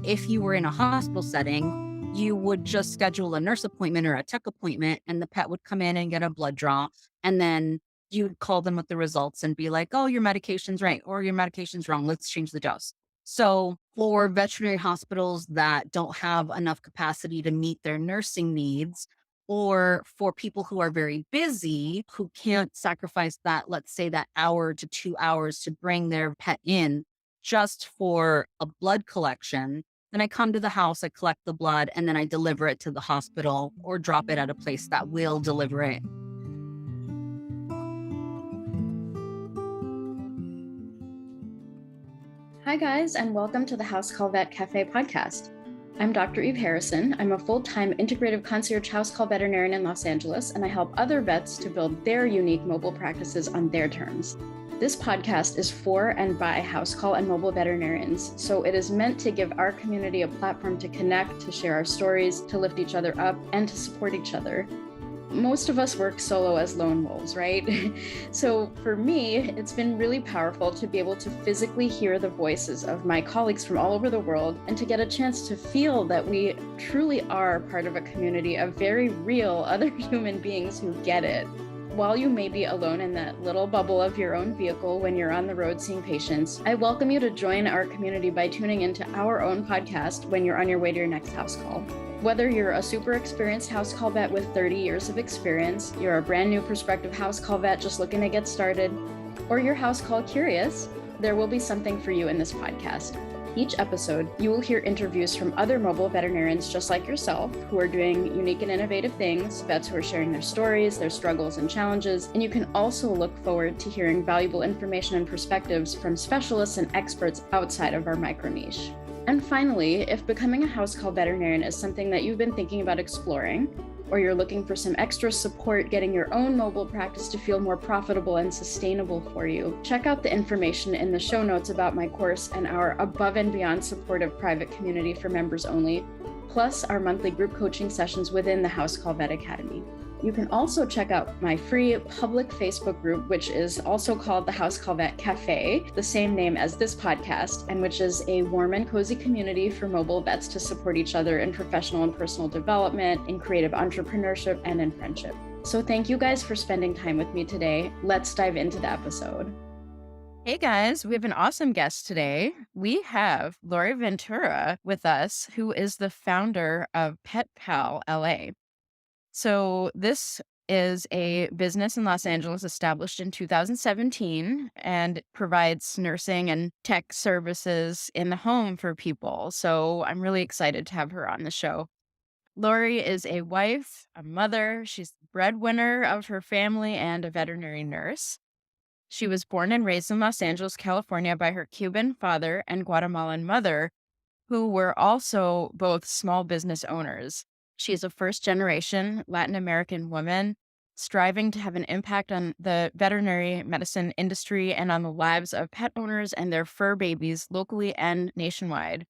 If you were in a hospital setting, you would just schedule a nurse appointment or a tech appointment, and the pet would come in and get a blood draw. And then you'd call them with the results and be like, oh, your medication's right or your medication's wrong. Let's change the dose. So for veterinary hospitals that don't have enough capacity to meet their nursing needs, or for people who are very busy, who can't sacrifice that, let's say that hour to 2 hours to bring their pet in just for a blood collection, then I come to the house, I collect the blood, and then I deliver it to the hospital or drop it at a place that will deliver it. Hi, guys, and welcome to the House Call Vet Cafe podcast. I'm Dr. Eve Harrison. I'm a full-time integrative concierge house call veterinarian in Los Angeles, and I help other vets to build their unique mobile practices on their terms. This podcast is for and by house call and mobile veterinarians, so it is meant to give our community a platform to connect, to share our stories, to lift each other up, and to support each other. Most of us work solo as lone wolves, right? So for me, it's been really powerful to be able to physically hear the voices of my colleagues from all over the world and to get a chance to feel that we truly are part of a community of very real other human beings who get it. While you may be alone in that little bubble of your own vehicle when you're on the road seeing patients, I welcome you to join our community by tuning into our own podcast when you're on your way to your next house call. Whether you're a super experienced house call vet with 30 years of experience, you're a brand new prospective house call vet just looking to get started, or you're house call curious, there will be something for you in this podcast. Each episode, you will hear interviews from other mobile veterinarians just like yourself who are doing unique and innovative things, vets who are sharing their stories, their struggles and challenges, and you can also look forward to hearing valuable information and perspectives from specialists and experts outside of our micro niche. And finally, if becoming a house call veterinarian is something that you've been thinking about exploring, or you're looking for some extra support getting your own mobile practice to feel more profitable and sustainable for you, check out the information in the show notes about my course and our above and beyond supportive private community for members only, plus our monthly group coaching sessions within the House Call Vet Academy. You can also check out my free public Facebook group, which is also called the House Call Vet Cafe, the same name as this podcast, and which is a warm and cozy community for mobile vets to support each other in professional and personal development, in creative entrepreneurship, and in friendship. So thank you guys for spending time with me today. Let's dive into the episode. Hey guys, we have an awesome guest today. We have Lory Ventura with us, who is the founder of Pet Pal LA. So this is a business in Los Angeles established in 2017 and provides nursing and tech services in the home for people. So I'm really excited to have her on the show. Lory is a wife, a mother. She's the breadwinner of her family and a veterinary nurse. She was born and raised in Los Angeles, California by her Cuban father and Guatemalan mother, who were also both small business owners. She is a first-generation Latin American woman striving to have an impact on the veterinary medicine industry and on the lives of pet owners and their fur babies locally and nationwide.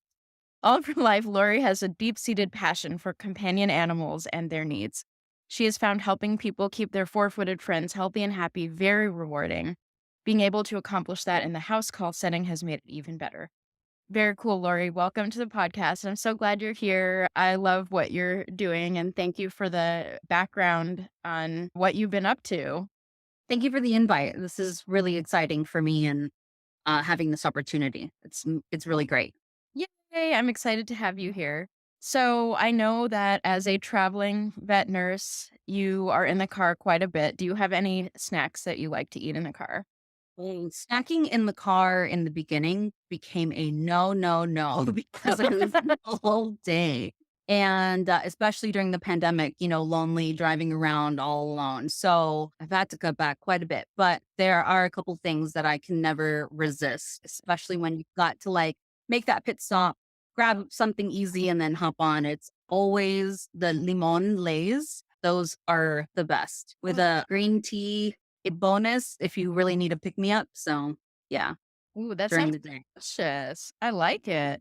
All of her life, Lory has a deep-seated passion for companion animals and their needs. She has found helping people keep their four-footed friends healthy and happy very rewarding. Being able to accomplish that in the house call setting has made it even better. Very cool, Lory. Welcome to the podcast. I'm so glad you're here. I love what you're doing, and thank you for the background on what you've been up to. Thank you for the invite. This is really exciting for me and having this opportunity. It's really great. Yay, I'm excited to have you here. So I know that as a traveling vet nurse, you are in the car quite a bit. Do you have any snacks that you like to eat in the car? Snacking in the car in the beginning became a no, no, no because I was the whole day. And especially during the pandemic, lonely driving around all alone. So I've had to cut back quite a bit. But there are a couple things that I can never resist, especially when you've got to make that pit stop, grab something easy, and then hop on. It's always the limon lays. Those are the best with a green tea, a bonus if you really need a pick me up. So yeah, Ooh, that during sounds the day. delicious. I like it.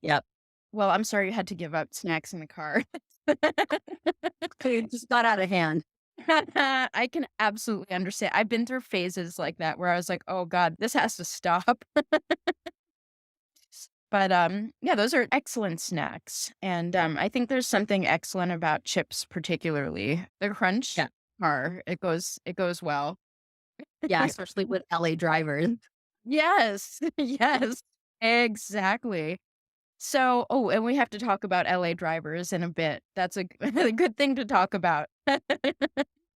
Yep. Well, I'm sorry you had to give up snacks in the car. It just got out of hand. I can absolutely understand. I've been through phases like that where I was like, "Oh god, this has to stop." But, yeah, those are excellent snacks, and, I think there's something excellent about chips particularly. The crunch Yeah. bar, it goes well. Yeah, especially with LA drivers. Yes, yes, exactly. So and we have to talk about LA drivers in a bit. That's a a good thing to talk about.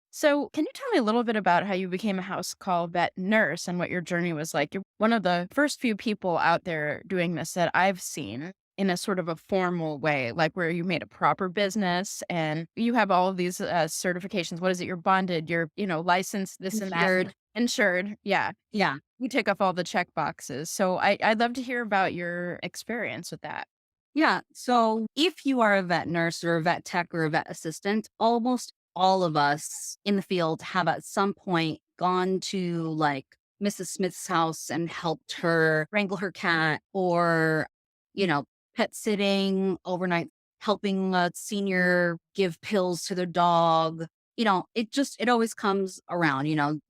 So, can you tell me a little bit about how you became a house call vet nurse and what your journey was like? You're one of the first few people out there doing this that I've seen in a sort of a formal way, like where you made a proper business and you have all of these certifications. What is it? You're bonded, you're, licensed, this and that, Insured. insured. Yeah. Yeah. You tick off all the check boxes. So I'd love to hear about your experience with that. Yeah. So if you are a vet nurse or a vet tech or a vet assistant, almost all of us in the field have at some point gone to like Mrs. Smith's house and helped her wrangle her cat or, you know, pet sitting overnight, helping a senior give pills to their dog. It always comes around,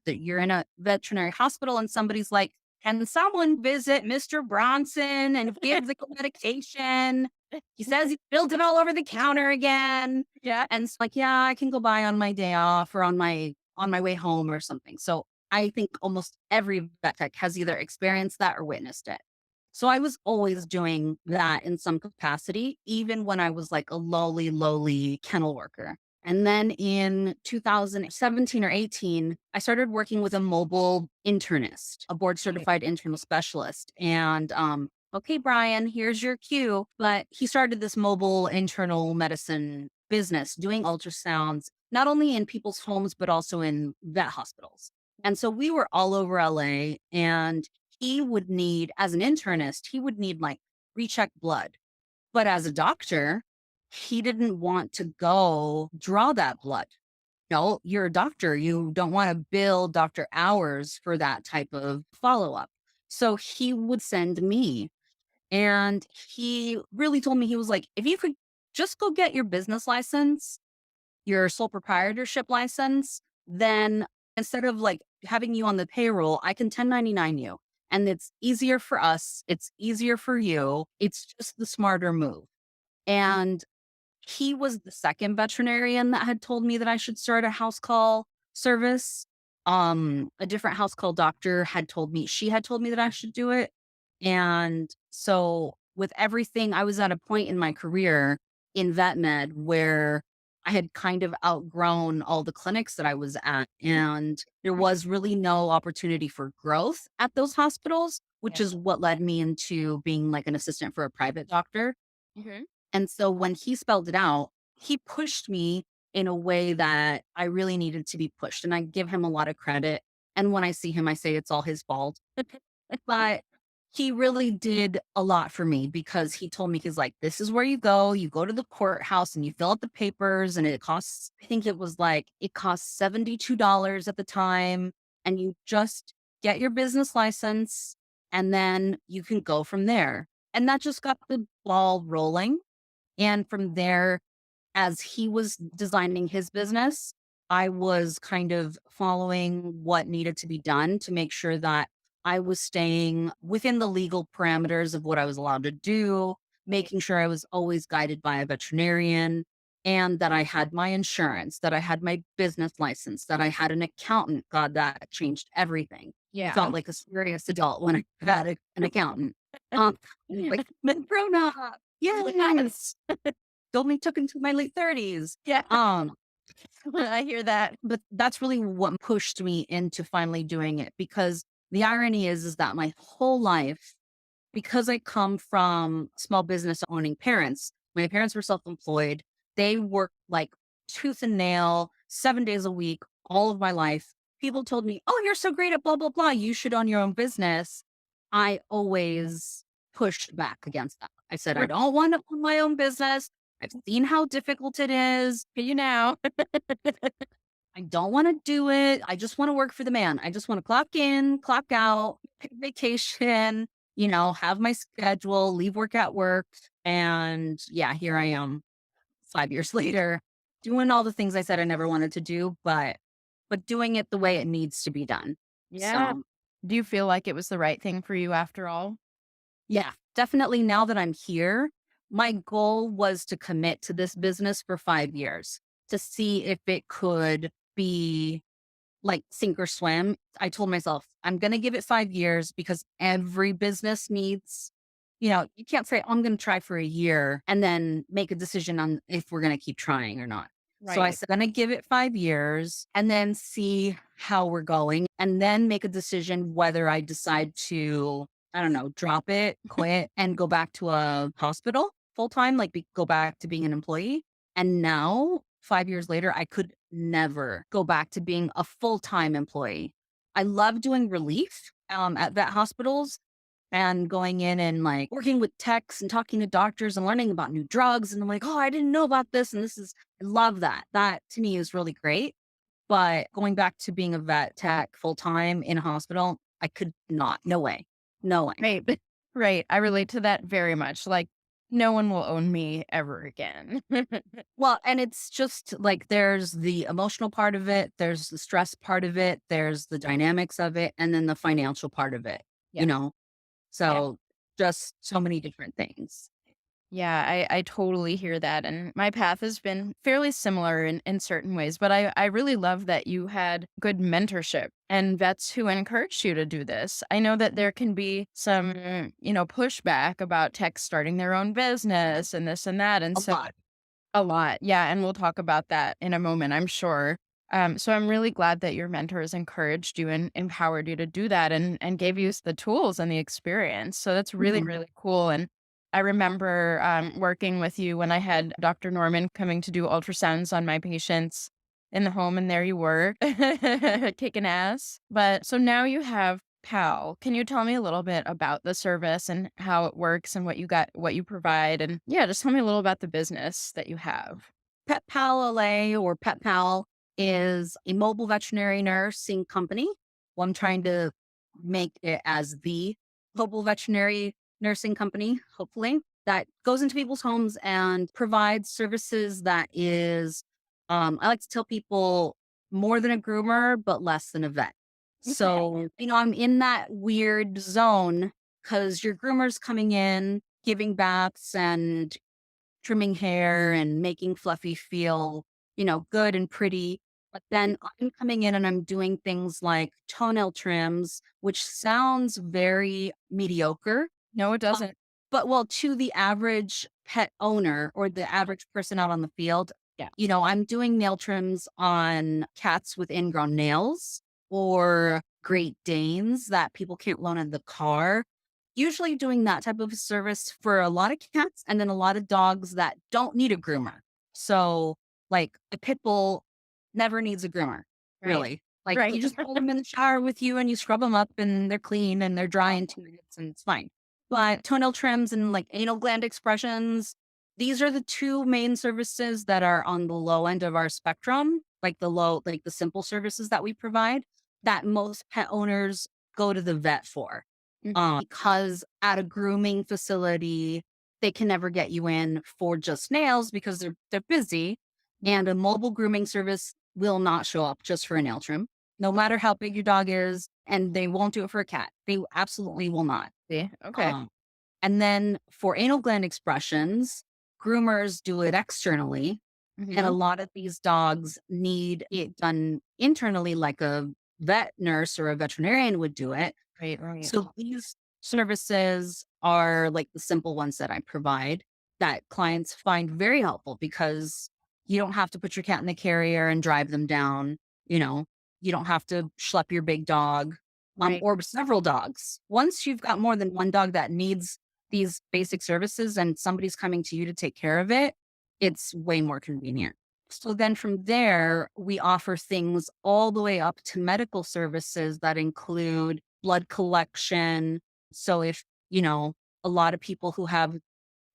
that you're in a veterinary hospital and somebody's like, can someone visit Mr. Bronson and give the medication? He says he spilled it all over the counter again. Yeah. And it's like, yeah, I can go by on my day off or on my way home or something. So I think almost every vet tech has either experienced that or witnessed it. So I was always doing that in some capacity, even when I was like a lowly kennel worker. And then in 2017 or 18, I started working with a mobile internist, a board certified internal specialist. And okay, Brian, here's your cue. But he started this mobile internal medicine business doing ultrasounds, not only in people's homes, but also in vet hospitals. And so we were all over LA, and he would need, as an internist, he would need like recheck blood. But as a doctor, he didn't want to go draw that blood. No, you're a doctor. You don't want to bill doctor hours for that type of follow up. So he would send me. And he really told me, he was like, if you could just go get your business license, your sole proprietorship license, then instead of like having you on the payroll, I can 1099 you. And it's easier for us. It's easier for you. It's just the smarter move. And he was the second veterinarian that had told me that I should start a house call service. A different house call doctor she had told me that I should do it. And so with everything, I was at a point in my career in vet med where I had kind of outgrown all the clinics that I was at. And there was really no opportunity for growth at those hospitals, which Yeah. is what led me into being like an assistant for a private doctor. Mhm. And so when he spelled it out, he pushed me in a way that I really needed to be pushed. And I give him a lot of credit. And when I see him, I say it's all his fault. But he really did a lot for me because he told me, he's like, this is where you go to the courthouse and you fill out the papers. And it costs, I think it costs $72 at the time. And you just get your business license and then you can go from there. And that just got the ball rolling. And from there, as he was designing his business, I was kind of following what needed to be done to make sure that I was staying within the legal parameters of what I was allowed to do, making sure I was always guided by a veterinarian, and that I had my insurance, that I had my business license, that I had an accountant. God, that changed everything. I Yeah. felt like a serious adult when I had an accountant. Like, I'm grown up. Yes. Only took into my late 30s. Yeah. Um, I hear that. but that's really what pushed me into finally doing it because the irony is that my whole life, because I come from small business owning parents, my parents were self-employed. They worked like tooth and nail, 7 days a week, all of my life. People told me, oh, you're so great at blah, blah, blah. You should own your own business. I always pushed back against that. I said, I Right. don't want to own my own business. I've seen how difficult it is. You now. I don't want to do it. I just want to work for the man. I just want to clock in, clock out, pick vacation, have my schedule, leave work at work. And yeah, here I am 5 years later doing all the things I said I never wanted to do, but doing it the way it needs to be done. Yeah. So Do you feel like it was the right thing for you after all? yeah, definitely now that I'm here, my goal was to commit to this business for 5 years to see if it could be like sink or swim. I told myself, I'm going to give it 5 years because every business needs, you can't say, oh, I'm going to try for a year and then make a decision on if we're going to keep trying or not. So I Right. said, I'm going to give it 5 years and then see how we're going and then make a decision whether I decide to, I don't know, drop it, quit, and go back to a hospital full time, like go back to being an employee. And now, 5 years later, I could never go back to being a full time employee. I love doing relief at vet hospitals and going in and like working with techs and talking to doctors and learning about new drugs. And I'm like, oh, I didn't know about this. And I love that. That to me is really great. But going back to being a vet tech full time in a hospital, I could not. No way. No way. Right. Right. I relate to that very much. Like, no one will own me ever again. Well, and it's just like there's the emotional part of it, there's the stress part of it, there's the dynamics of it, and then the financial part of it, you Yeah. know? Yeah. So just so many different things. Yeah, I totally hear that. And my path has been fairly similar in certain ways, but I really love that you had good mentorship and vets who encouraged you to do this. I know that there can be some, pushback about techs starting their own business and this and that. And A so lot. a lot. Yeah. And we'll talk about that in a moment, I'm sure. So I'm really glad that your mentors encouraged you and empowered you to do that and gave you the tools and the experience. So that's really, Mhm. really cool. And I remember working with you when I had Dr. Norman coming to do ultrasounds on my patients in the home, and there you were kicking ass. But so now you have PAL. Can you tell me a little bit about the service and how it works and what you provide? And yeah, just tell me a little about the business that you have. Pet Pal LA or Pet Pal is a mobile veterinary nursing company. Well, I'm trying to make it as the mobile veterinary nursing company, hopefully, that goes into people's homes and provides services that is, I like to tell people more than a groomer, but less than a vet. Okay. So, I'm in that weird zone because your groomer's coming in, giving baths and trimming hair and making Fluffy feel, good and pretty. But then I'm coming in and I'm doing things like toenail trims, which sounds very mediocre. No, it uh, doesn't. But well, to the average pet owner or the average person out on the field, Yeah. I'm doing nail trims on cats with ingrown nails or Great Danes that people can't loan in the car. Usually doing that type of service for a lot of cats and then a lot of dogs that don't need a groomer. So, like a pit bull never needs a groomer, Right. really. Like you Right. just hold them in the shower with you and you scrub them up and they're clean and they're dry in 2 minutes and it's fine. But toenail trims and like anal gland expressions, these are the two main services that are on the low end of our spectrum, like the simple services that we provide that most pet owners go to the vet for. Because at a grooming facility, they can never get you in for just nails because they're busy. And a mobile grooming service will not show up just for a nail trim, no matter how big your dog is, and they won't do it for a cat. They absolutely will not. See? Okay. Um, and then for anal gland expressions, groomers do it externally. And a Hmm. lot of these dogs need it done internally, like a vet nurse or a veterinarian would do it. Right. Right. So these services are like the simple ones that I provide that clients find very helpful because you don't have to put your cat in the carrier and drive them down. You know, you don't have to schlep your big dog, Right. or several dogs. Once you've got more than one dog that needs these basic services and somebody's coming to you to take care of it, it's way more convenient. So then from there, we offer things all the way up to medical services that include blood collection. So if, a lot of people who have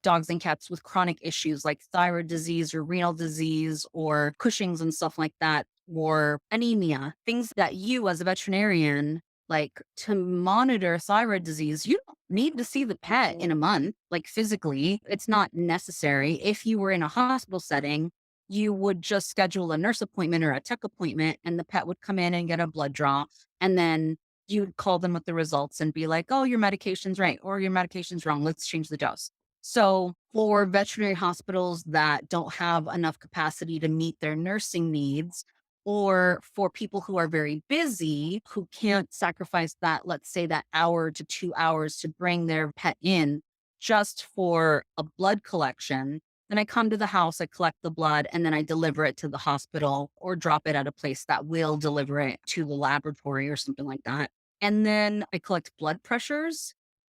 dogs and cats with chronic issues like thyroid disease or renal disease or Cushing's and stuff like that, or anemia, things that you as a veterinarian, like to monitor thyroid disease, you don't need to see the pet in a month, like physically. It's not necessary. If you were in a hospital setting, you would just schedule a nurse appointment or a tech appointment, and the pet would come in and get a blood draw. And then you'd call them with the results and be like, oh, your medication's right or your medication's wrong. Let's change the dose. So for veterinary hospitals that don't have enough capacity to meet their nursing needs, or for people who are very busy, who can't sacrifice that, let's say that hour to 2 hours to bring their pet in just for a blood collection, then I come to the house, I collect the blood, and then I deliver it to the hospital or drop it at a place that will deliver it to the laboratory or something like that. And then I collect blood pressures.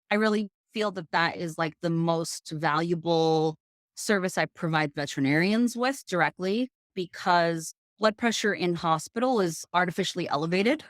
I really feel that that is like the most valuable service I provide veterinarians with directly because blood pressure in hospital is artificially elevated.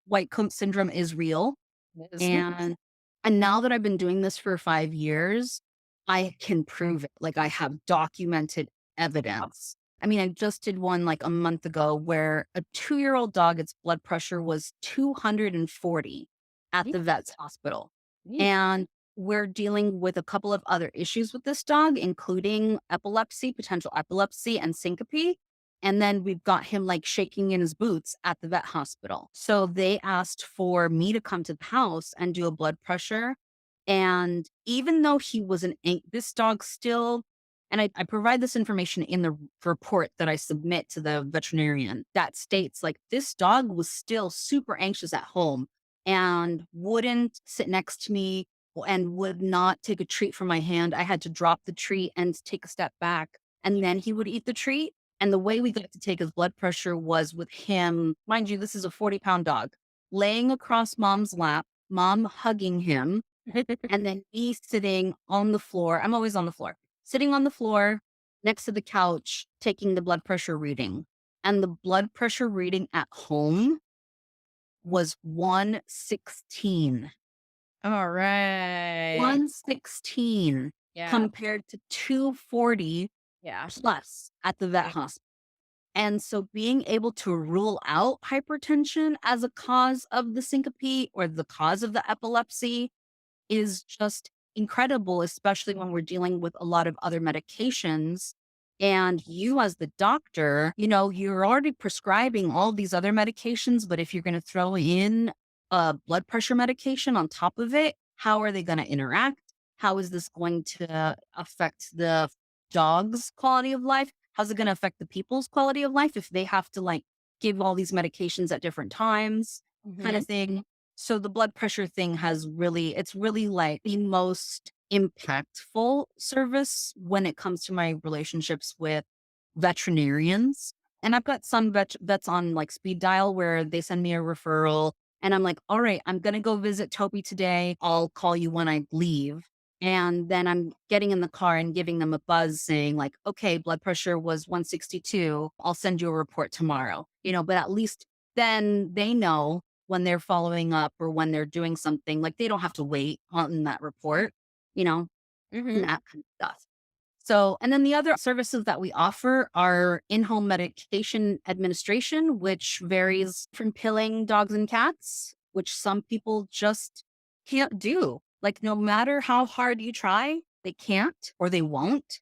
White coat syndrome is real. It is. And now that I've been doing this for 5 years, I can prove it. Like, I have documented evidence. I mean, I just did one, like, a month ago where a 2-year-old dog, its blood pressure was 240 at the vet's hospital. Yeesh. And we're dealing with a couple of other issues with this dog, including epilepsy, potential epilepsy, and syncope. And then we've got him like shaking in his boots at the vet hospital. So they asked for me to come to the house and do a blood pressure. And even though he was this dog still, and I provide this information in the report that I submit to the veterinarian that states like this dog was still super anxious at home and wouldn't sit next to me and would not take a treat from my hand. I had to drop the treat and take a step back. And then he would eat the treat. And the way we got to take his blood pressure was with him, mind you, this is a 40-pound dog, laying across mom's lap, mom hugging him, and then me sitting on the floor. I'm always on the floor, sitting on the floor next to the couch, taking the blood pressure reading. And the blood pressure reading at home was 116. All right. 116 Yeah. compared to 240 Yeah. plus at the vet hospital. And so being able to rule out hypertension as a cause of the syncope or the cause of the epilepsy is just incredible, especially when we're dealing with a lot of other medications. And you, as the doctor, you're already prescribing all these other medications, but if you're going to throw in a blood pressure medication on top of it, how are they going to interact? How is this going to affect the dog's quality of life? How's it going to affect the people's quality of life if they have to like give all these medications at different times, kind of thing? So the blood pressure thing it's really like the most impactful service when it comes to my relationships with veterinarians. And I've got some vets on like speed dial where they send me a referral and I'm like, all right, I'm going to go visit Toby today. I'll call you when I leave. And then I'm getting in the car and giving them a buzz saying like, okay, blood pressure was 162. I'll send you a report tomorrow, but at least then they know when they're following up or when they're doing something, like they don't have to wait on that report, and that kind of stuff. So, and then the other services that we offer are in-home medication administration, which varies from pilling dogs and cats, which some people just can't do. Like no matter how hard you try, they can't or they won't.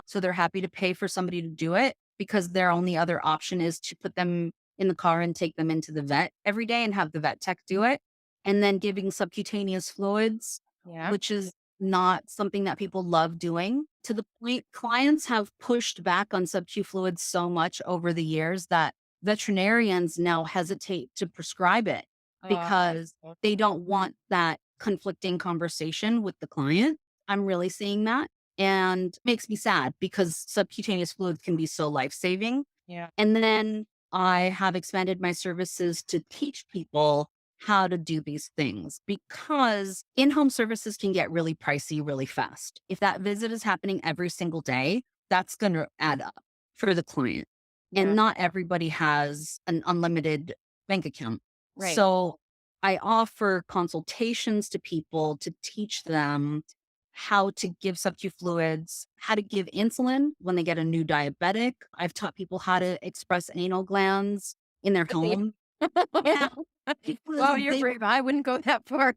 So they're happy to pay for somebody to do it because their only other option is to put them in the car and take them into the vet every day and have the vet tech do it. And then giving subcutaneous fluids, Yeah. which is not something that people love doing. To the point, clients have pushed back on subcu fluids so much over the years that veterinarians now hesitate to prescribe it because they don't want that conflicting conversation with the client. I'm really seeing that. And it makes me sad because subcutaneous fluids can be so life-saving. Yeah. And then I have expanded my services to teach people how to do these things because in-home services can get really pricey really fast. If that visit is happening every single day, that's going to add up for the client. Yeah. And not everybody has an unlimited bank account. Right. So I offer consultations to people to teach them how to give subcu fluids, how to give insulin when they get a new diabetic. I've taught people how to express anal glands in their home. Yeah. Well, you're brave. I wouldn't go that far.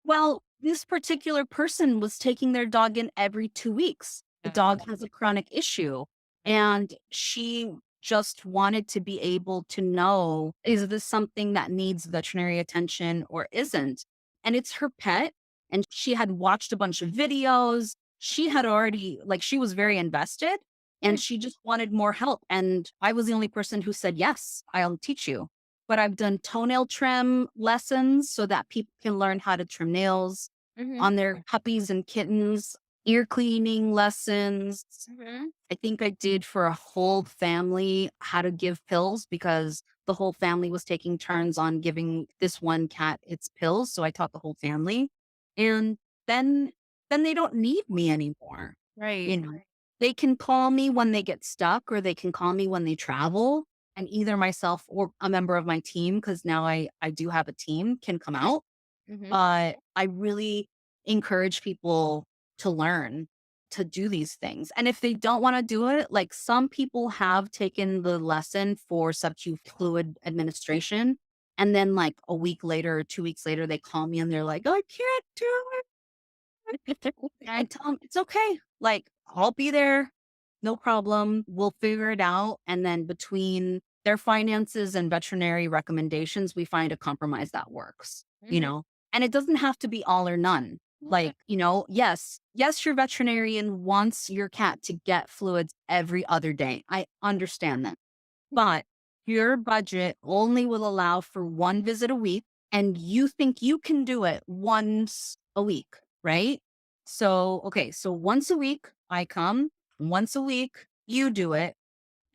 Well, this particular person was taking their dog in every 2 weeks. The dog has a chronic issue and she just wanted to be able to know, is this something that needs veterinary attention or isn't? And it's her pet. And she had watched a bunch of videos. She had already, like, she was very invested and Mm. she just wanted more help. And I was the only person who said, yes, I'll teach you. But I've done toenail trim lessons so that people can learn how to trim nails Mhm. on their puppies and kittens, ear cleaning lessons. Mhm. I think I did for a whole family how to give pills because the whole family was taking turns on giving this one cat its pills. So I taught the whole family. And then then they don't need me anymore. Right. You know, they can call me when they get stuck or they can call me when they travel. And either myself or a member of my team, because now I do have a team, can come out. Mhm. But I really encourage people to learn to do these things. And if they don't want to do it, like some people have taken the lesson for sub-Q fluid administration. And then like a week later or 2 weeks later, they call me and they're like, I can't do it. And I tell them it's okay. Like, I'll be there. No problem. We'll figure it out. And then between their finances and veterinary recommendations, we find a compromise that works, Mhm. and it doesn't have to be all or none. Yeah. Like, yes, your veterinarian wants your cat to get fluids every other day. I understand that. But your budget only will allow for one visit a week, and you think you can do it once a week, right? So, okay, so once a week, I come, once a week, you do it.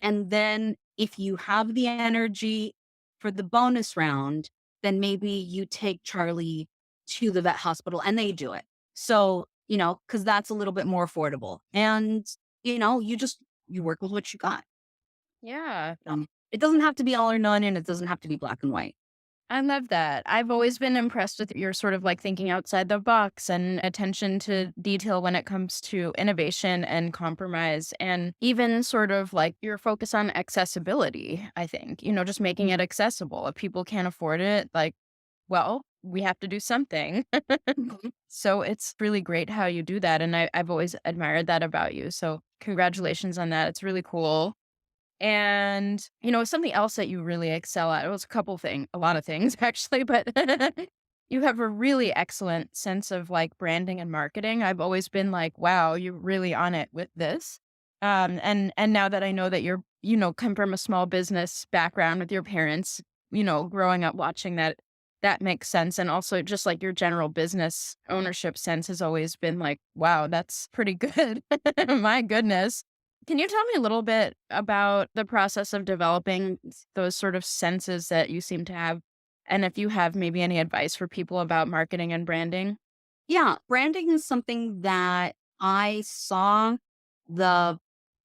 And then if you have the energy for the bonus round, then maybe you take Charlie to the vet hospital and they do it. So, because that's a little bit more affordable. And, you work with what you got. Yeah. It doesn't have to be all or none and it doesn't have to be black and white. I love that. I've always been impressed with your sort of like thinking outside the box and attention to detail when it comes to innovation and compromise, and even sort of like your focus on accessibility. I think, just making it accessible. If people can't afford it, like, well, we have to do something. Mhm. So it's really great how you do that. And I've always admired that about you. So congratulations on that. It's really cool. And, something else that you really excel at, it was a lot of things actually, but you have a really excellent sense of like branding and marketing. I've always been like, wow, you're really on it with this. And now that I know that you're, come from a small business background with your parents, growing up watching that, that makes sense. And also just like your general business ownership sense has always been like, wow, that's pretty good. My goodness. Can you tell me a little bit about the process of developing those sort of senses that you seem to have? And if you have maybe any advice for people about marketing and branding? Yeah, branding is something that I saw the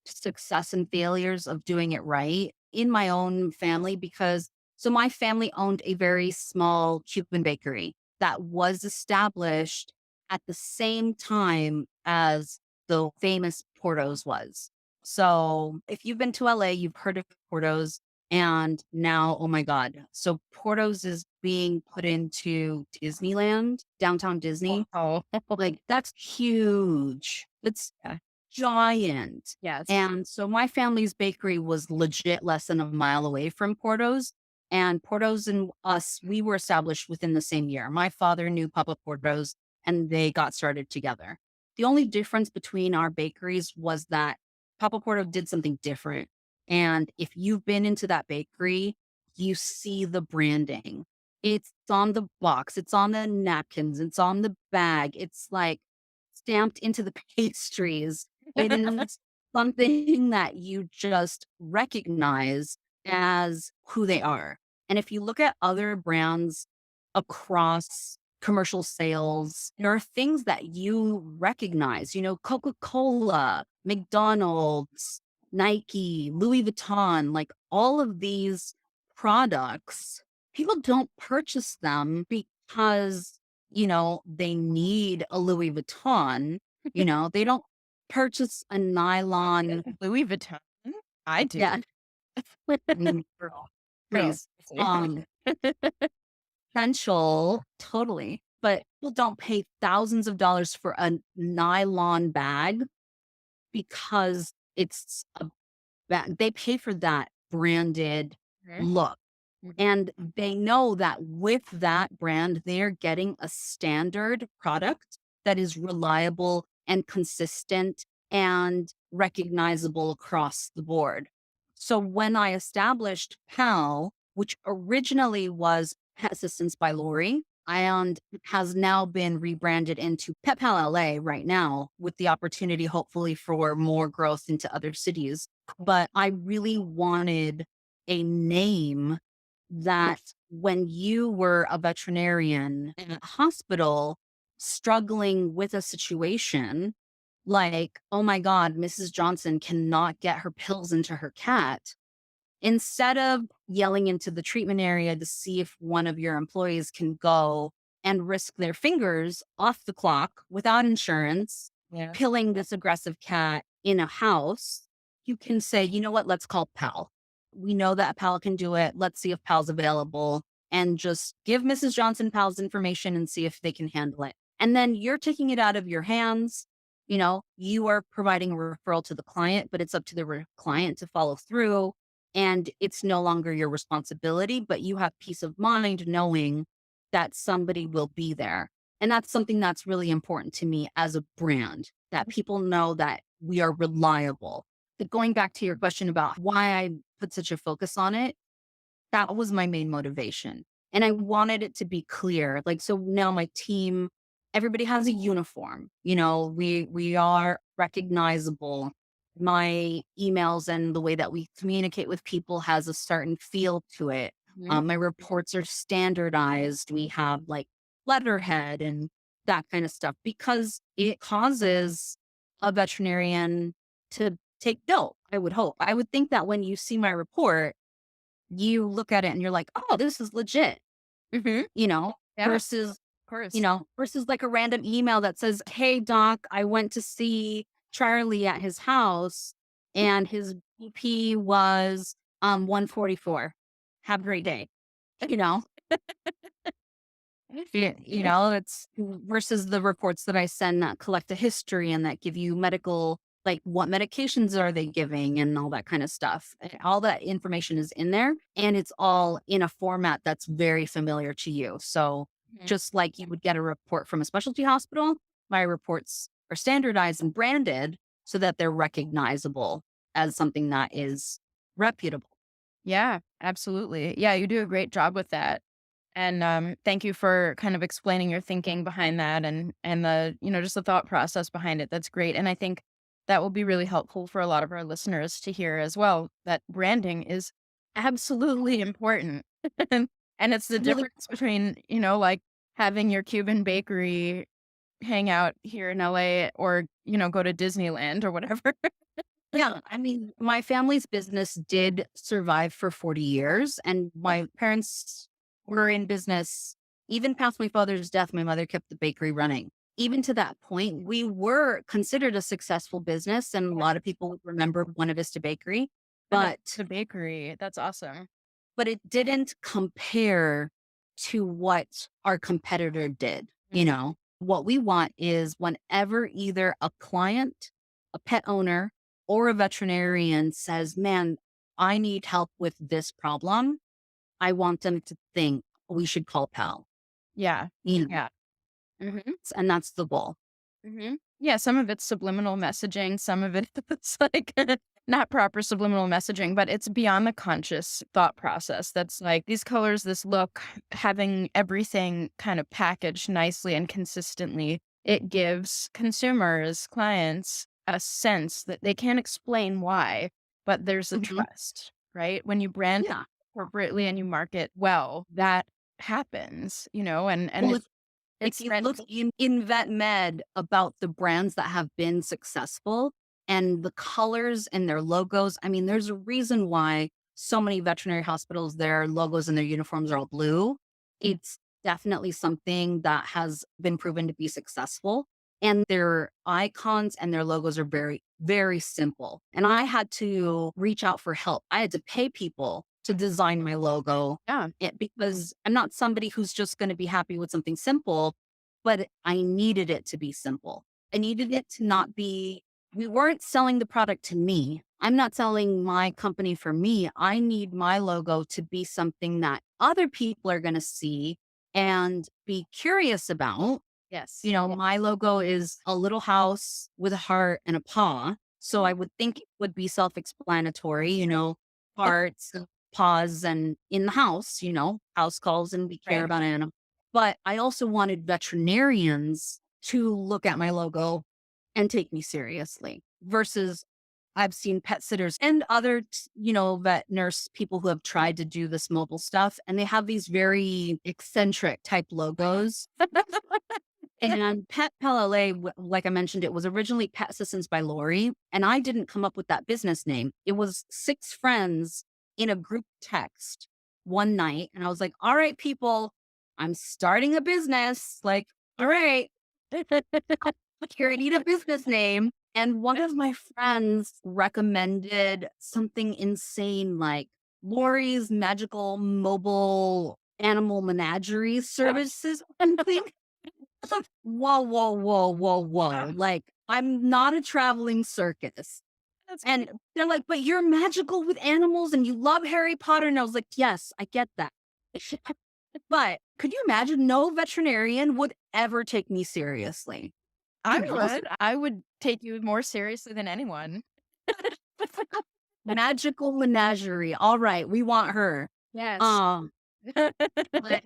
success and failures of doing it right in my own family because so my family owned a very small Cuban bakery that was established at the same time as the famous Porto's was. So if you've been to LA, you've heard of Porto's. And now, oh my God. So Porto's is being put into Disneyland, downtown Disney. Oh, Like, that's huge. It's yeah. giant. Yes. And so my family's bakery was legit less than a mile away from Porto's. And Porto's and us, we were established within the same year. My father knew Papa Porto's and they got started together. The only difference between our bakeries was that Papa Porto did something different. And if you've been into that bakery, you see the branding. It's on the box, it's on the napkins, it's on the bag. It's like stamped into the pastries. It is something that you just recognize as who they are. And if you look at other brands across commercial sales, there are things that you recognize, Coca-Cola, McDonald's, Nike, Louis Vuitton, like all of these products, people don't purchase them because they need a Louis Vuitton. They don't purchase a nylon. Louis Vuitton? I do. Yeah. Girl, Girl. please. Essential, totally. But people don't pay thousands of dollars for a nylon bag because it's a They pay for that branded Mhm. look. Mhm. And they know that with that brand, they're getting a standard product that is reliable and consistent and recognizable across the board. So when I established PAL, which originally was Pet Assistance by Lory, and has now been rebranded into Pet Pal LA right now, with the opportunity, hopefully, for more growth into other cities. But I really wanted a name that when you were a veterinarian in a hospital struggling with a situation like, oh my God, Mrs. Johnson cannot get her pills into her cat, instead of yelling into the treatment area to see if one of your employees can go and risk their fingers off the clock without insurance, Yeah. pilling this aggressive cat in a house, you can say, you know what, let's call PAL. We know that PAL can do it. Let's see if PAL's available and just give Mrs. Johnson PAL's information and see if they can handle it. And then you're taking it out of your hands. You are providing a referral to the client, but it's up to the client to follow through, and it's no longer your responsibility, but you have peace of mind knowing that somebody will be there. And that's something that's really important to me as a brand, that people know that we are reliable. But going back to your question about why I put such a focus on it, that was my main motivation. And I wanted it to be clear. Like, so now my team, everybody has a uniform. We are recognizable. My emails and the way that we communicate with people has a certain feel to it. Mhm. My reports are standardized. We have like letterhead and that kind of stuff because it causes a veterinarian to take note. I would hope. I would think that when you see my report, you look at it and you're like, "Oh, this is legit," Mhm. you know, Yeah, of versus, course. versus like a random email that says, "Hey doc, I went to see Charlie at his house and his BP was 144. Have a great day." You know? It's versus the reports that I send that collect a history and that give you medical, like what medications are they giving and all that kind of stuff. All that information is in there and it's all in a format that's very familiar to you. So Mhm. just like you would get a report from a specialty hospital, my reports are standardized and branded so that they're recognizable as something that is reputable. Yeah, absolutely. Yeah, you do a great job with that. And thank you for kind of explaining your thinking behind that and the, just the thought process behind it. That's great. And I think that will be really helpful for a lot of our listeners to hear as well, that branding is absolutely important. And it's the Really. difference between, like having your Cuban bakery hang out here in LA or, go to Disneyland or whatever. Yeah, I mean, my family's business did survive for 40 years, and my parents were in business even past my father's death. My mother kept the bakery running. Even to that point, we were considered a successful business, and a lot of people would remember Buena Vista Bakery, Buena but Vista Bakery. That's awesome. it didn't compare to what our competitor did. Mhm. What we want is whenever either a client, a pet owner, or a veterinarian says, man, I need help with this problem, I want them to think we should call PAL. Yeah. You know, Yeah. Mhm. and that's the goal. Mhm. Yeah, some of it's subliminal messaging, some of it it's like not proper subliminal messaging, but it's beyond the conscious thought process. That's like these colors, this look, having everything kind of packaged nicely and consistently. It gives consumers, clients a sense that they can't explain why, but there's a Mhm. trust, right? When you brand Yeah. appropriately and you market well, that happens, and Well, it if it's you look in vet med about the brands that have been successful and the colors and their logos, I mean, there's a reason why so many veterinary hospitals, their logos and their uniforms are all blue. It's definitely something that has been proven to be successful. And their icons and their logos are very, very simple. And I had to reach out for help. I had to pay people to design my logo yeah. because I'm not somebody who's just going to be happy with something simple, but I needed it to be simple. I needed it to not be we weren't selling the product to me. I'm not selling my company for me. I need my logo to be something that other people are going to see and be curious about. Yes. You know, my logo is a little house with a heart and a paw. So I would think it would be self explanatory, hearts, and paws, and in the house, house calls and we care Right. about animals. But I also wanted veterinarians to look at my logo and take me seriously versus I've seen pet sitters and other, vet nurse people who have tried to do this mobile stuff and they have these very eccentric type logos. And Pet Pal LA, like I mentioned, it was originally Pet Assistance by Lory, and I didn't come up with that business name. It was 6 friends in a group text one night, and I was like, "All right, people, I'm starting a business. Like, all right, here I need a business name." And one of my friends recommended something insane like Lori's Magical Mobile Animal Menagerie Services. And whoa, whoa, whoa, whoa, whoa. Like, I'm not a traveling circus. That's And they're like, but you're magical with animals and you love Harry Potter. And I was like, yes, I get that. But could you imagine no veterinarian would ever take me seriously? I You know, would. I would take you more seriously than anyone. magical menagerie. All right, we want her. Yes. Um, But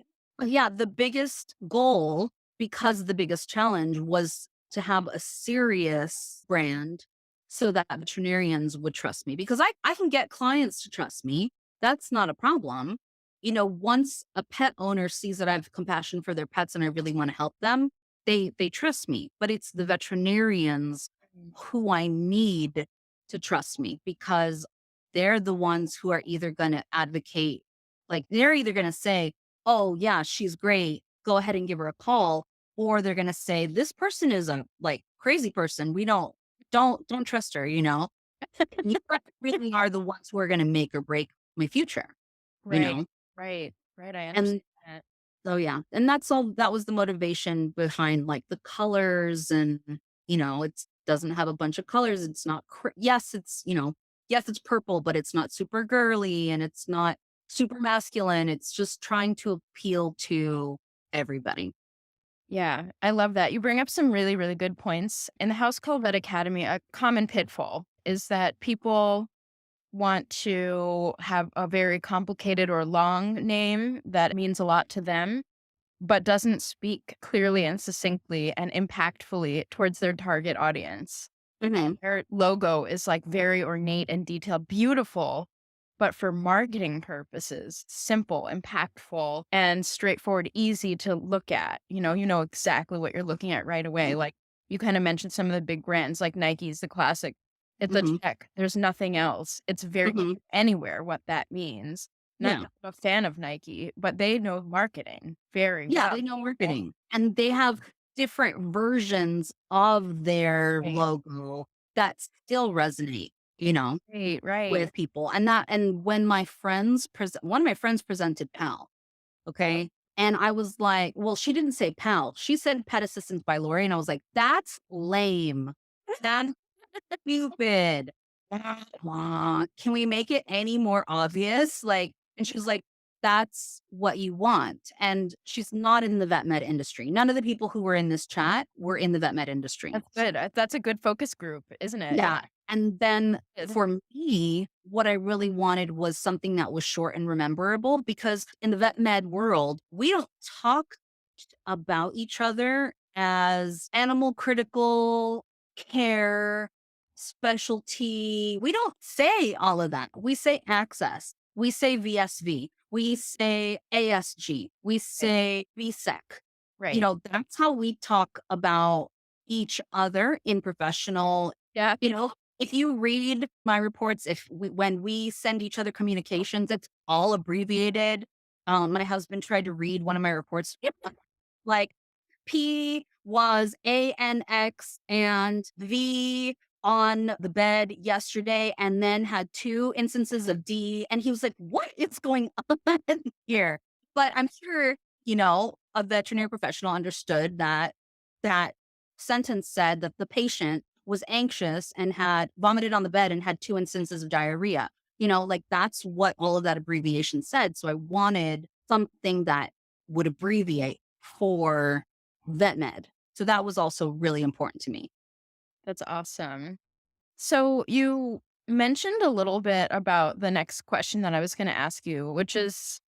yeah, the biggest goal, because the biggest challenge was to have a serious brand so that veterinarians would trust me because I can get clients to trust me. That's not a problem. Once a pet owner sees that I have compassion for their pets and I really want to help them, they trust me. But it's the veterinarians who I need to trust me because they're the ones who are either going to advocate, like they're either going to say, oh yeah, she's great, go ahead and give her a call, or they're going to say this person is a like crazy person, we don't trust her. You really are the ones who are going to make or break my future you Right. know Right. Right. I understand and that. so yeah, and that was the motivation behind like the colors. And it doesn't have a bunch of colors, it's not yes, yes, it's purple, but it's not super girly and it's not super masculine. It's just trying to appeal to everybody. Yeah, I love that. You bring up some really, really good points. In the House Call Vet Academy, a common pitfall is that people want to have a very complicated or long name that means a lot to them, but doesn't speak clearly and succinctly and impactfully towards their target audience. Hmm. Their logo is like very ornate and detailed, beautiful, but for marketing purposes, simple, impactful, and straightforward, easy to look at. You know exactly what you're looking at right away. Like you kind of mentioned some of the big brands like Nike's the classic. It's a Hmm. check. There's nothing else. It's very Hmm. anywhere what that means. Not Yeah. a fan of Nike, but they know marketing very Yeah, well. they know marketing and they have different versions of their Right, logo that still resonate, you know right, right. with people. And when my friends one of my friends presented Pal, okay? And I was like, well, she didn't say Pal. She said Pet Assistance by Lory. And I was like, that's lame. That's stupid. Can we make it any more obvious? Like, and she was like, that's what you want. And she's not in the vet med industry. None of the people who were in this chat were in the vet med industry. That's good. That's a good focus group, isn't it? Yeah. And then Good. for me, what I really wanted was something that was short and rememberable because in the vet med world, we don't talk about each other as animal critical care, specialty. We don't say all of that. We say access, we say VSV, we say ASG, we say VSEC. Right. That's how we talk about each other in professional. Yeah. If you read my reports, when we send each other communications, it's all abbreviated. My husband tried to read one of my reports. Like P was ANX and V on the bed yesterday, and then had 2 instances of D. And he was like, what is going on here? But I'm sure, a veterinary professional understood that that sentence said that the patient was anxious and had vomited on the bed and had 2 instances of diarrhea. Like that's what all of that abbreviation said. So I wanted something that would abbreviate for vet med. So that was also really important to me. That's awesome. So you mentioned a little bit about the next question that I was going to ask you, which is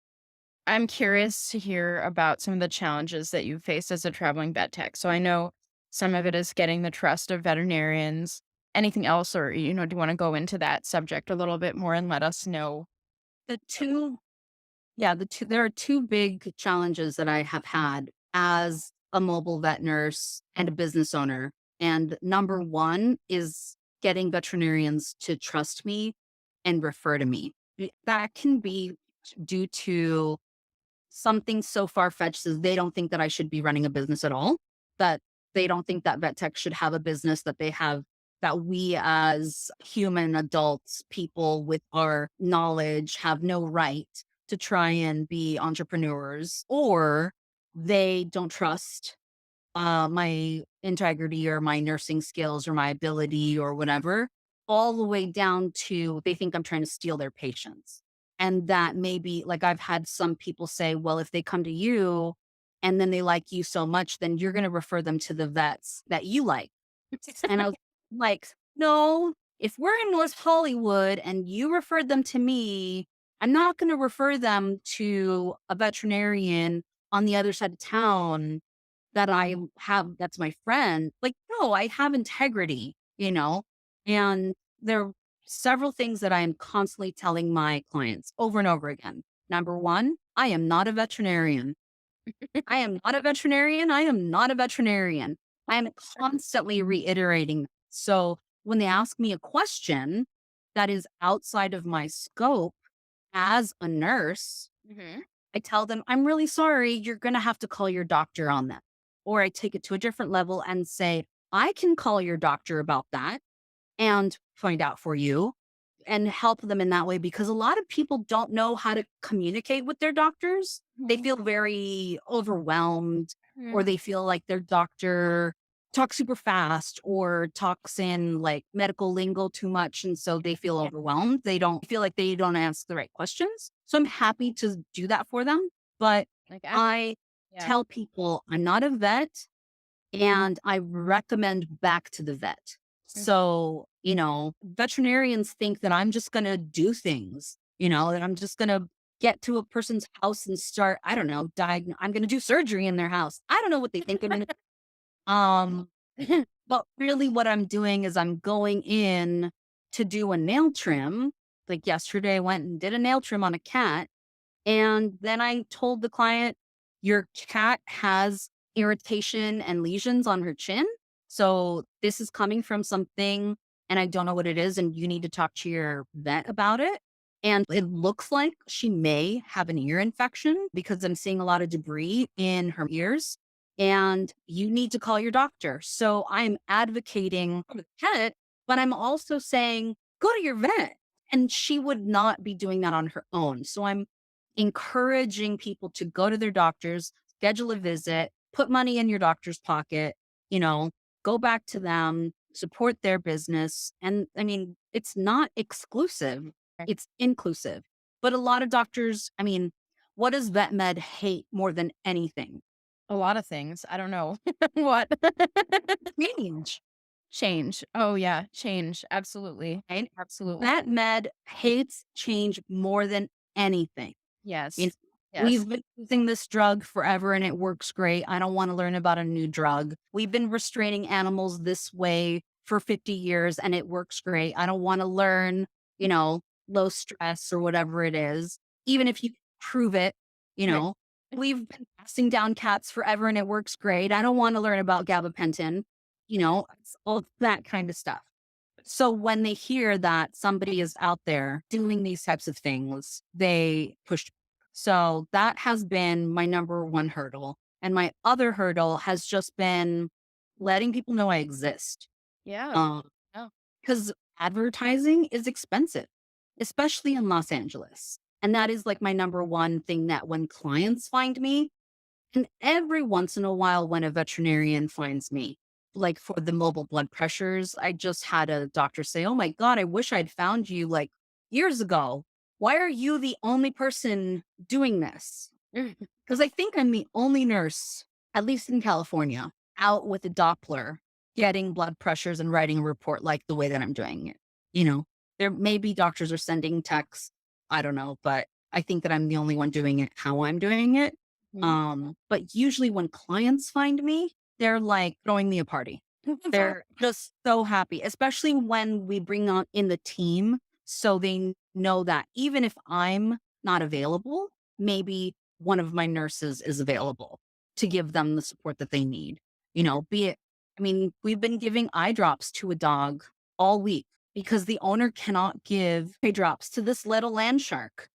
I'm curious to hear about some of the challenges that you faced as a traveling vet tech. So I know some of it is getting the trust of veterinarians. Anything else, or do you want to go into that subject a little bit more and let us know? The two Yeah, there are two big challenges that I have had as a mobile vet nurse and a business owner. And number one is getting veterinarians to trust me and refer to me. That can be due to something so far fetched as they don't think that I should be running a business at all, that they don't think that vet tech should have a business, that we as human adults, people with our knowledge, have no right to try and be entrepreneurs, or they don't trust my integrity or my nursing skills or my ability or whatever, all the way down to they think I'm trying to steal their patients. And that maybe like I've had some people say, well, if they come to you and then they like you so much, then you're going to refer them to the vets that you like. And I was like, no, if we're in North Hollywood and you referred them to me, I'm not going to refer them to a veterinarian on the other side of town that I have that's my friend. Like, no, I have integrity. And there are several things that I am constantly telling my clients over and over again. Number one, I am not a veterinarian. I am not a veterinarian. I am not a veterinarian. I am constantly reiterating. So when they ask me a question that is outside of my scope as a nurse, Hmm. I tell them, I'm really sorry, you're going to have to call your doctor on that. Or I take it to a different level and say, I can call your doctor about that and find out for you and help them in that way because a lot of people don't know how to communicate with their doctors. They feel very overwhelmed or they feel like their doctor talks super fast or talks in like medical lingo too much. And so they feel overwhelmed. They don't feel like they don't ask the right questions. So I'm happy to do that for them. But Like, I yeah. tell people I'm not a vet and I recommend back to the vet. Mm. So, veterinarians think that I'm just going to do things, that I'm just going to get to a person's house and start, I don't know, I'm going to do surgery in their house. I don't know what they think I'm going to um, but really what I'm doing is I'm going in to do a nail trim. Like yesterday, I went and did a nail trim on a cat. And then I told the client, your cat has irritation and lesions on her chin. So this is coming from something, and I don't know what it is. And you need to talk to your vet about it. And it looks like she may have an ear infection because I'm seeing a lot of debris in her ears. And you need to call your doctor. So I'm advocating for the pet, but I'm also saying, go to your vet. And she would not be doing that on her own. So I'm encouraging people to go to their doctors, schedule a visit, put money in your doctor's pocket, you know, go back to them, support their business. And I mean, it's not exclusive, it's inclusive. But a lot of doctors, I mean, what does vet med hate more than anything? A lot of things. I don't know. What? Change, Change. Oh, yeah. Change. Absolutely. right? Absolutely. Vet med hates change more than anything. You know, Yes. Yes. we've been using this drug forever and it works great. I don't want to learn about a new drug. We've been restraining animals this way for 50 years and it works great. I don't want to learn, low stress or whatever it is, even if you prove it, you Right. know. We've been passing down cats forever and it works great. I don't want to learn about gabapentin, it's all that kind of stuff. So when they hear that somebody is out there doing these types of things, they push. So that has been my number one hurdle. And my other hurdle has just been letting people know I exist. Yeah. Um, Yeah. because advertising is expensive, especially in Los Angeles. And that is like my number one thing that when clients find me, and every once in a while when a veterinarian finds me, like for the mobile blood pressures, I just had a doctor say, "Oh my God, I wish I'd found you like years ago. Why are you the only person doing this?" Because I think I'm the only nurse, at least in California, out with a Doppler getting blood pressures and writing a report like the way that I'm doing it. You know, there maybe doctors are sending texts. I don't know, but I think that I'm the only one doing it how I'm doing it. Mhm. But usually when clients find me, they're like throwing me a party. They're just so happy, especially when we bring on in the team. So they know that even if I'm not available, maybe one of my nurses is available to give them the support that they need. Be it, I mean, we've been giving eye drops to a dog all week because the owner cannot give eye drops to this little land shark.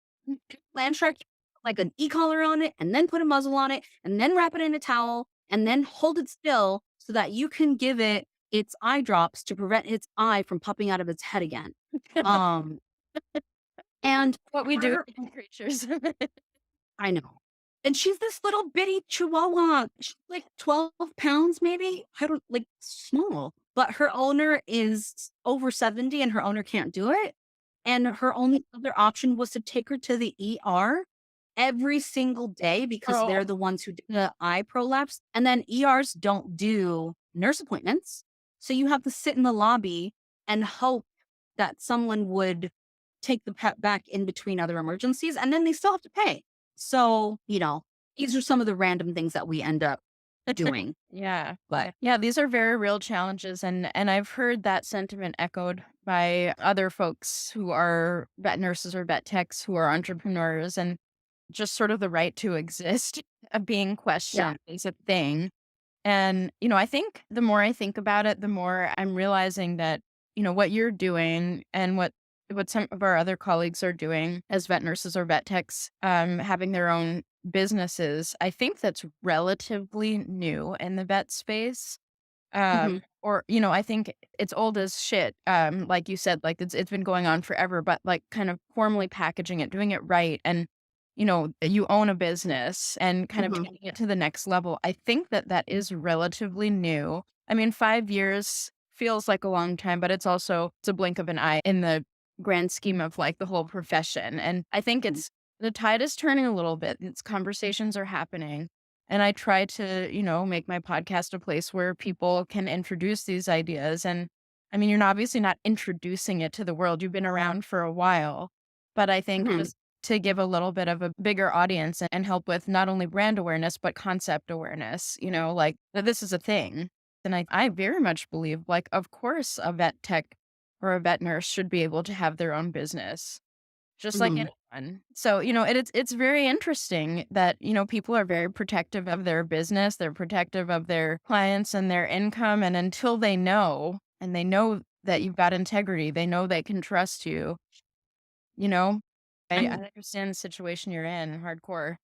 Land shark, like an e-collar on it, and then put a muzzle on it, and then wrap it in a towel, and then hold it still so that you can give it its eye drops to prevent its eye from popping out of its head again. Um, and What we do her with creatures. I know. And she's this little bitty chihuahua. She's like 12 pounds, maybe. I don't like small. But her owner is over 70 and her owner can't do it. And her only other option was to take her to the ER every single day because Oh, they're the ones who do the eye prolapse. And then ERs don't do nurse appointments. So you have to sit in the lobby and hope that someone would take the pet back in between other emergencies. And then they still have to pay. So, these are some of the random things that we end up doing. yeah. But Yeah, these are very real challenges, and I've heard that sentiment echoed by other folks who are vet nurses or vet techs who are entrepreneurs, and just sort of the right to exist being yeah. questioned is a thing. And, I think the more I think about it, the more I'm realizing that, what you're doing and what some of our other colleagues are doing as vet nurses or vet techs, having their own businesses, I think that's relatively new in the vet space. Hmm. Or, I think it's old as shit. Like you said, like it's been going on forever, but like kind of formally packaging it, doing it right. And, you own a business and kind of Hmm. taking it to the next level. I think that that is relatively new. I mean, 5 years feels like a long time, but it's a blink of an eye in the grand scheme of like the whole profession. And I think the tide is turning a little bit. It's conversations are happening. And I try to, make my podcast a place where people can introduce these ideas. And I mean, you're obviously not introducing it to the world. You've been around for a while. But I think Hmm. just to give a little bit of a bigger audience and help with not only brand awareness, but concept awareness, like that this is a thing. And I very much believe, like, of course, a vet tech or a vet nurse should be able to have their own business just like Hmm. anyone. So, it's very interesting that, people are very protective of their business, they're protective of their clients and their income, and until they know, and they know that you've got integrity, they know they can trust you, you know? I And understand the situation you're in hardcore.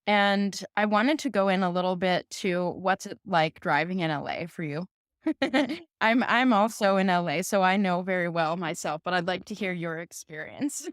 And I wanted to go in a little bit to what's it like driving in LA for you? I'm also in LA, so I know very well myself, but I'd like to hear your experience.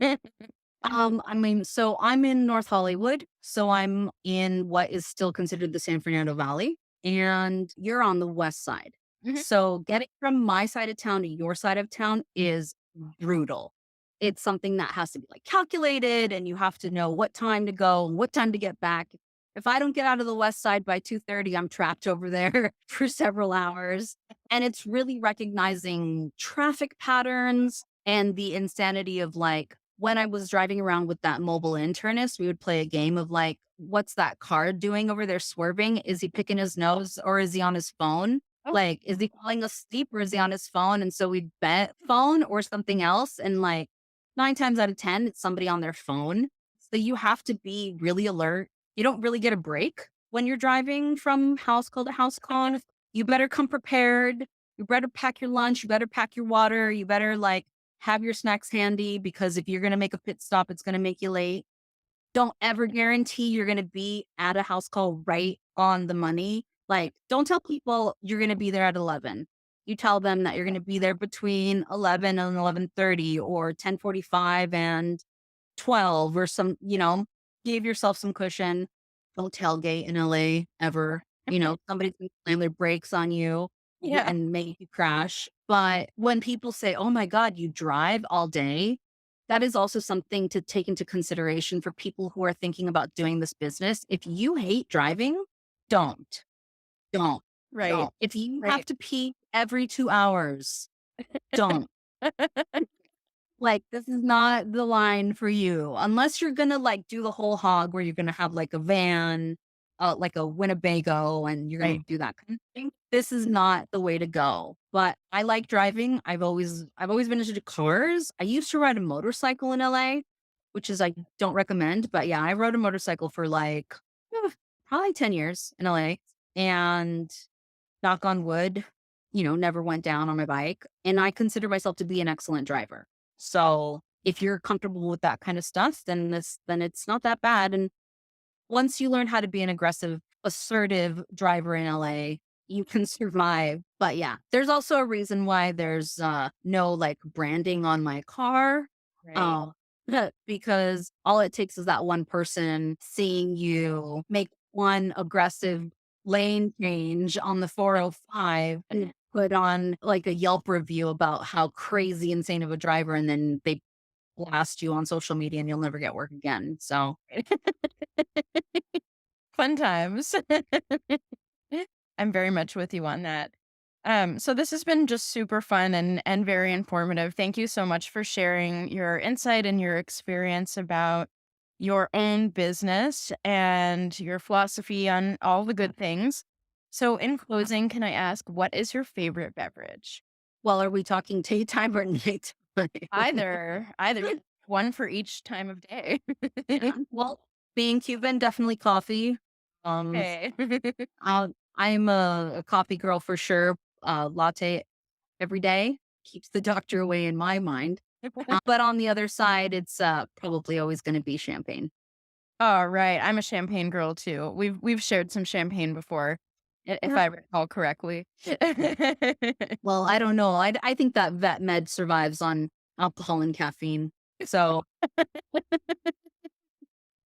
I mean, so I'm in North Hollywood. So I'm in what is still considered the San Fernando Valley, and you're on the west side. Mhm. So getting from my side of town to your side of town is brutal. It's something that has to be like calculated, and you have to know what time to go and what time to get back. If I don't get out of the west side by 2:30, I'm trapped over there for several hours. And it's really recognizing traffic patterns and the insanity of like when I was driving around with that mobile internist, we would play a game of like, what's that car doing over there swerving? Is he picking his nose or is he on his phone? Oh, Like, is he falling asleep or is he on his phone? And so we'd bet phone or something else. And like 9 times out of 10, it's somebody on their phone. So you have to be really alert. You don't really get a break when you're driving from house call to house call. You better come prepared. You better pack your lunch. You better pack your water. You better like have your snacks handy because if you're going to make a pit stop, it's going to make you late. Don't ever guarantee you're going to be at a house call right on the money. Like, don't tell people you're going to be there at 11. You tell them that you're going to be there between 11 and 11:30 or 10:45 and 12 or give yourself some cushion. Don't tailgate in LA ever. Somebody's going to slam their brakes on you. Yeah. and make you crash. But when people say, oh my God, you drive all day, that is also something to take into consideration for people who are thinking about doing this business. If you hate driving, don't, don't, Right. don't. If you have Right. to pee every 2 hours, don't. Like, this is not the line for you unless you're gonna, like, do the whole hog where you're gonna have, like, a van, like a Winnebago, and you're gonna Right. do that kind of thing. This is not the way to go, but I like driving. I've always been into cars. I used to ride a motorcycle in LA, which is I don't recommend, but yeah, I rode a motorcycle for, like, probably 10 years in LA, and knock on wood, never went down on my bike. And I consider myself to be an excellent driver. So if you're comfortable with that kind of stuff, then it's not that bad. And once you learn how to be an aggressive, assertive driver in LA, you can survive. But yeah, there's also a reason why there's no like branding on my car. Right. Uh, because all it takes is that one person seeing you make one aggressive lane change on the 405 and put on like a Yelp review about how crazy insane of a driver, and then they blast you on social media and you'll never get work again. So Fun times. I'm very much with you on that. So this has been just super fun and very informative. Thank you so much for sharing your insight and your experience about your own business and your philosophy on all the good things. So in closing, can I ask, what is your favorite beverage? well, are we talking daytime or nighttime? Either one for each time of day. Well, being Cuban, definitely coffee. Um, Okay. I'm a coffee girl for sure. Latte every day keeps the doctor away in my mind. But on the other side, it's probably always going to be champagne. Oh, right. I'm a champagne girl too. We've shared some champagne before, if Yeah. I recall correctly. Well, I don't know. I think that vet med survives on alcohol and caffeine. So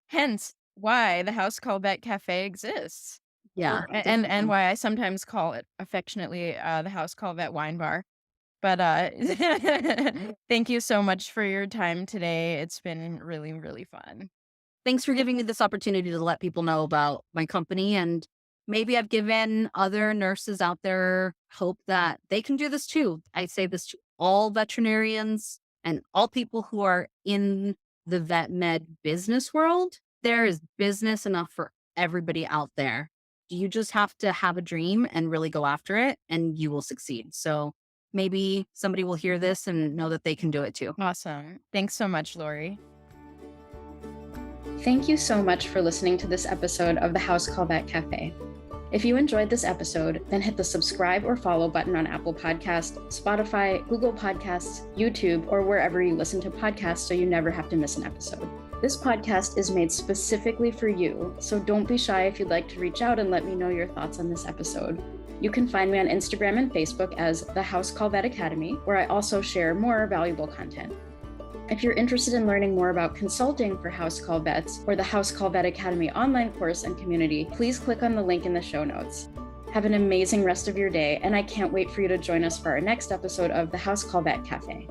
Hence why the house called Vet Cafe exists. yeah, And definitely. why I sometimes call it affectionately the house called Vet Wine Bar. But thank you so much for your time today. It's been really, really fun. Thanks for giving me this opportunity to let people know about my company. And maybe I've given other nurses out there hope that they can do this too. I say this to all veterinarians and all people who are in the vet med business world. There is business enough for everybody out there. You just have to have a dream and really go after it, and you will succeed. So maybe somebody will hear this and know that they can do it too. Awesome. Thanks so much, Lori. Thank you so much for listening to this episode of the House Call Vet Cafe. If you enjoyed this episode, then hit the subscribe or follow button on Apple Podcasts, Spotify, Google Podcasts, YouTube, or wherever you listen to podcasts so you never have to miss an episode. This podcast is made specifically for you, so don't be shy if you'd like to reach out and let me know your thoughts on this episode. You can find me on Instagram and Facebook as The House Call Vet Academy, where I also share more valuable content. If you're interested in learning more about consulting for House Call Vets or the House Call Vet Academy online course and community, please click on the link in the show notes. Have an amazing rest of your day, and I can't wait for you to join us for our next episode of the House Call Vet Cafe.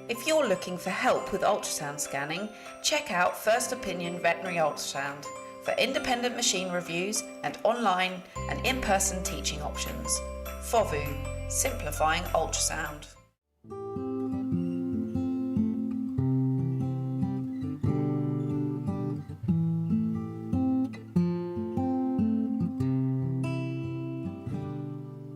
If you're looking for help with ultrasound scanning, check out First Opinion Veterinary Ultrasound for independent machine reviews and online and in-person teaching options. FOVU, simplifying ultrasound.